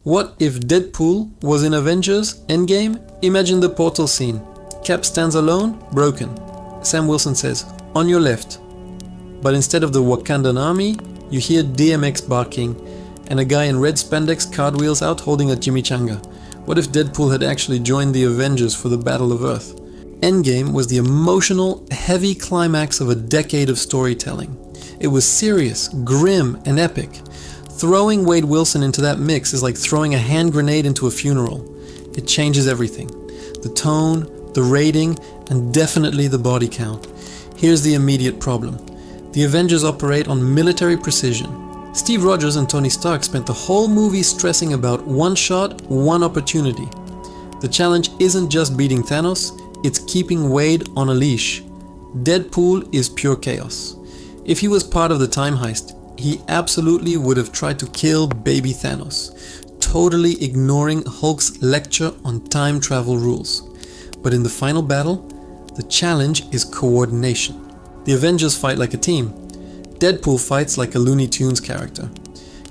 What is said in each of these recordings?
What if Deadpool was in Avengers Endgame? Imagine the portal scene. Cap stands alone, broken. Sam Wilson says, "On your left." But instead of the Wakandan army, you hear DMX barking and a guy in red spandex cartwheels out holding a chimichanga. What if Deadpool had actually joined the Avengers for the Battle of Earth? Endgame was the emotional, heavy climax of a decade of storytelling. It was serious, grim, and epic. Throwing Wade Wilson into that mix is like throwing a hand grenade into a funeral. It changes everything. The tone, the rating, and definitely the body count. Here's the immediate problem. The Avengers operate on military precision. Steve Rogers and Tony Stark spent the whole movie stressing about one shot, one opportunity. The challenge isn't just beating Thanos, it's keeping Wade on a leash. Deadpool is pure chaos. If he was part of the Time Heist, he absolutely would have tried to kill baby Thanos, totally ignoring Hulk's lecture on time travel rules. But in the final battle, the challenge is coordination. The Avengers fight like a team. Deadpool fights like a Looney Tunes character.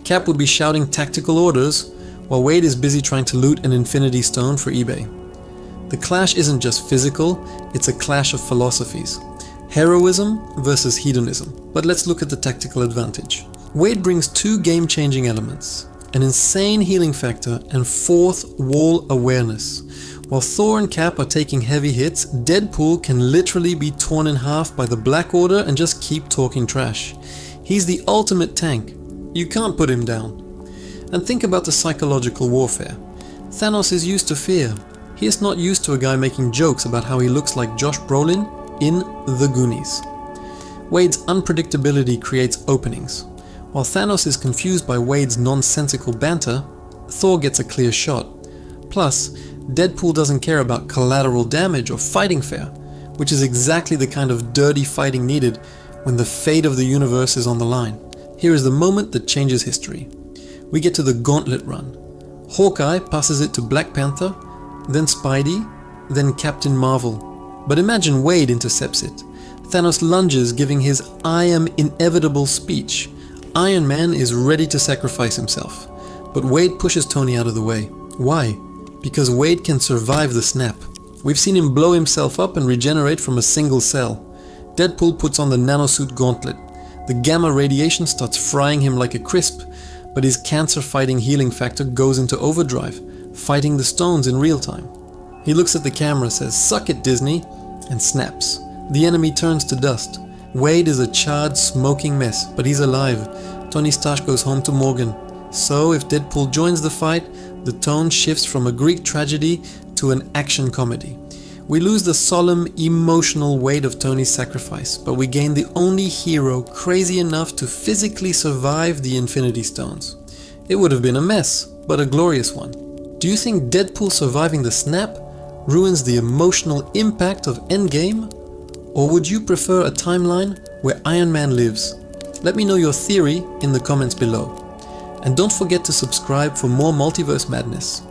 Cap would be shouting tactical orders, while Wade is busy trying to loot an Infinity Stone for eBay. The clash isn't just physical, it's a clash of philosophies. Heroism versus hedonism. But let's look at the tactical advantage. Wade brings two game-changing elements: an insane healing factor and fourth wall awareness. While Thor and Cap are taking heavy hits, Deadpool can literally be torn in half by the Black Order and just keep talking trash. He's the ultimate tank. You can't put him down. And think about the psychological warfare. Thanos is used to fear. He is not used to a guy making jokes about how he looks like Josh Brolin in The Goonies. Wade's unpredictability creates openings. While Thanos is confused by Wade's nonsensical banter, Thor gets a clear shot. Plus, Deadpool doesn't care about collateral damage or fighting fair, which is exactly the kind of dirty fighting needed when the fate of the universe is on the line. Here is the moment that changes history. We get to the Gauntlet Run. Hawkeye passes it to Black Panther, then Spidey, then Captain Marvel. But imagine Wade intercepts it. Thanos lunges, giving his "I am inevitable" speech. Iron Man is ready to sacrifice himself. But Wade pushes Tony out of the way. Why? Because Wade can survive the snap. We've seen him blow himself up and regenerate from a single cell. Deadpool puts on the nanosuit gauntlet. The gamma radiation starts frying him like a crisp, but his cancer-fighting healing factor goes into overdrive, fighting the stones in real time. He looks at the camera, says, "Suck it, Disney," and snaps. The enemy turns to dust. Wade is a charred, smoking mess, but he's alive. Tony Stark goes home to Morgan. So if Deadpool joins the fight, the tone shifts from a Greek tragedy to an action comedy. We lose the solemn, emotional weight of Tony's sacrifice, but we gain the only hero crazy enough to physically survive the Infinity Stones. It would have been a mess, but a glorious one. Do you think Deadpool surviving the snap ruins the emotional impact of Endgame? Or would you prefer a timeline where Iron Man lives? Let me know your theory in the comments below. And don't forget to subscribe for more multiverse madness.